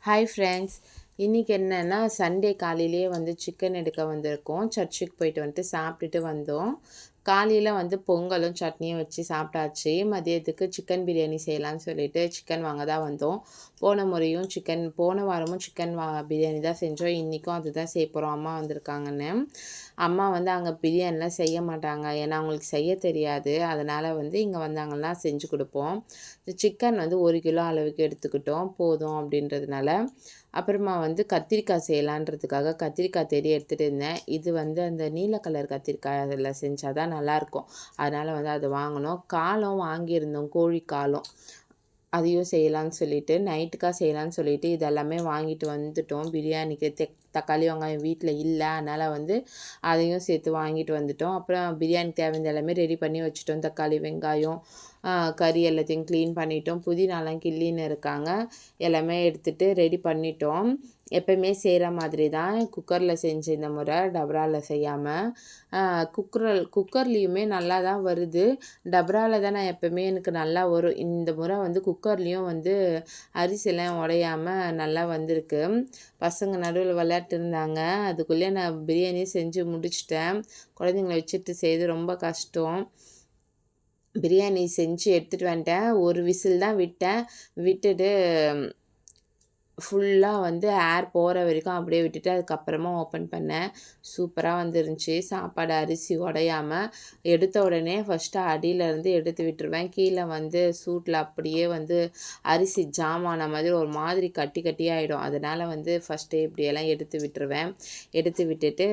Hi friends, இன்றைக்கி என்னென்னா Sunday காலையிலேயே வந்து சிக்கன் எடுக்க வந்திருக்கோம். சர்ச்சுக்கு போயிட்டு வந்துட்டு சாப்பிட்டுட்டு வந்தோம். காலையில் வந்து பொங்கலும் சட்னியும் வச்சு சாப்பிட்டாச்சு. மதியத்துக்கு சிக்கன் பிரியாணி செய்யலான்னு சொல்லிட்டு சிக்கன் வாங்க தான் வந்தோம். போன வாரமும் சிக்கன் பிரியாணி தான் செஞ்சோம். இன்றைக்கும் அதுதான் செய்ய போகிறோம். அம்மா வந்திருக்காங்கன்னு. அம்மா வந்து அங்கே பிரியாணிலாம் செய்ய மாட்டாங்க, ஏன்னா அவங்களுக்கு செய்ய தெரியாது. அதனால் வந்து இங்கே வந்தாங்கன்னா செஞ்சு கொடுப்போம். சிக்கன் வந்து 1 கிலோ அளவுக்கு எடுத்துக்கிட்டோம் போதும் அப்படின்றதுனால. அப்புறமா வந்து கத்திரிக்காய் செய்யலான்றதுக்காக கத்திரிக்காய் தேடி எடுத்துகிட்டு இருந்தேன். இது வந்து அந்த நீல கலர் கத்திரிக்காய் அதில் செஞ்சால் தான் நல்லாயிருக்கும். அதனால் வந்து அது வாங்கினோம். காலம் வாங்கியிருந்தோம், கோழி காலம். அதையும் செய்யலான்னு சொல்லிட்டு நைட்டுக்காக செய்யலான்னு சொல்லிட்டு இதெல்லாமே வாங்கிட்டு வந்துட்டோம். பிரியாணிக்கு தக்காளி வெங்காயம் வீட்டில் இல்லை, அதனால் வந்து அதையும் சேர்த்து வாங்கிட்டு வந்துட்டோம். அப்புறம் பிரியாணிக்கு தேவையான எல்லாமே ரெடி பண்ணி வச்சுட்டோம். தக்காளி வெங்காயம் கறி எல்லாத்தையும் க்ளீன் பண்ணிட்டோம். புதினாலாம் கிள்ளின்னு இருக்காங்க, எல்லாமே எடுத்துகிட்டு ரெடி பண்ணிட்டோம். எப்போயுமே செய்கிற மாதிரி தான் குக்கரில் செஞ்சு இந்த முறை டபராவில் செய்யாமல். குக்கர்லேயுமே நல்லா தான் வருது. டபராவில் தான் நான் எப்போயுமே எனக்கு நல்லா வரும். இந்த முறை வந்து குக்கர்லேயும் வந்து அரிசிலாம் உடையாமல் நல்லா வந்திருக்கு. பசங்க நடுவில் விளையாட்டு இருந்தாங்க, அதுக்குள்ளே நான் பிரியாணி செஞ்சு முடிச்சிட்டேன். குழந்தைங்கள வச்சுட்டு செய்து ரொம்ப கஷ்டம். பிரியாணி செஞ்சு எடுத்துகிட்டு வந்துட்டேன். ஒரு விசில் தான் விட்டுட்டு ஃபுல்லாக வந்து ஏர் போகிற வரைக்கும் அப்படியே விட்டுட்டு அதுக்கப்புறமா ஓப்பன் பண்ணேன். சூப்பராக வந்துருந்துச்சு. சாப்பாடு அரிசி உடையாமல் எடுத்த உடனே ஃபஸ்ட்டு அடியிலேருந்து எடுத்து விட்டுருவேன். கீழே வந்து சூட்டில் அப்படியே வந்து அரிசி ஜாமான மாதிரி ஒரு மாதிரி கட்டி கட்டியாகிடும். அதனால் வந்து ஃபஸ்ட்டே இப்படியெல்லாம் எடுத்து விட்டுருவேன். எடுத்து விட்டுட்டு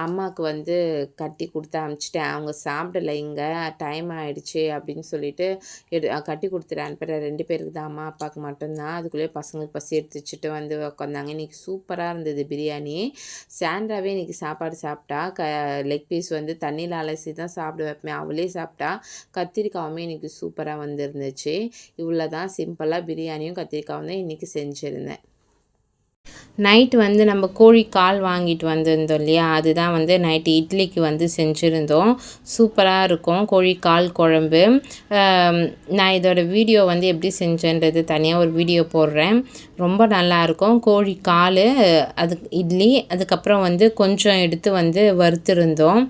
அம்மாவுக்கு வந்து கட்டி கொடுத்து அனுப்பிச்சிட்டேன். அவங்க சாப்பிடல, இங்கே டைம் ஆகிடுச்சு அப்படின்னு சொல்லிட்டு கட்டி கொடுத்துட்டு அனுப்புகிறேன். 2 பேருக்கு தான், அம்மா அப்பாவுக்கு மட்டும்தான். அதுக்குள்ளேயே பசங்களுக்கு பசி எடுத்து வச்சுட்டு வந்து உட்காந்தாங்க. இன்றைக்கி சூப்பராக இருந்தது பிரியாணி. சாண்ட்ராவே இன்றைக்கி சாப்பாடு சாப்பிட்டா. லெக் பீஸ் வந்து தண்ணியில் அலசி தான் சாப்பிட வைப்பேன், அவளே சாப்பிட்டா. கத்திரிக்காவுமே இன்றைக்கி சூப்பராக வந்துருந்துச்சு. இவ்வளோ தான் சிம்பிளாக பிரியாணியும் கத்திரிக்காவும் தான் இன்றைக்கி செஞ்சுருந்தேன். நைட்டு வந்து நம்ம கோழி கால் வாங்கிட்டு வந்திருந்தோம் இல்லையா, அதுதான் வந்து நைட்டு இட்லிக்கு வந்து செஞ்சுருந்தோம். சூப்பராக இருக்கும் கோழி கால் குழம்பு. நான் இதோட வீடியோ வந்து எப்படி செஞ்சேன்றது தனியாக ஒரு வீடியோ போடுறேன். ரொம்ப நல்லாயிருக்கும். கோழி கால், அதுக்கு இட்லி, அதுக்கப்புறம் வந்து கொஞ்சம் எடுத்து வந்து வறுத்துருந்தோம்.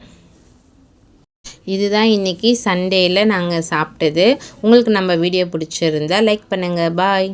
இதுதான் இன்றைக்கி சண்டேயில் நாங்கள் சாப்பிட்டது. உங்களுக்கு நம்ம வீடியோ பிடிச்சிருந்தா லைக் பண்ணுங்கள். பாய்.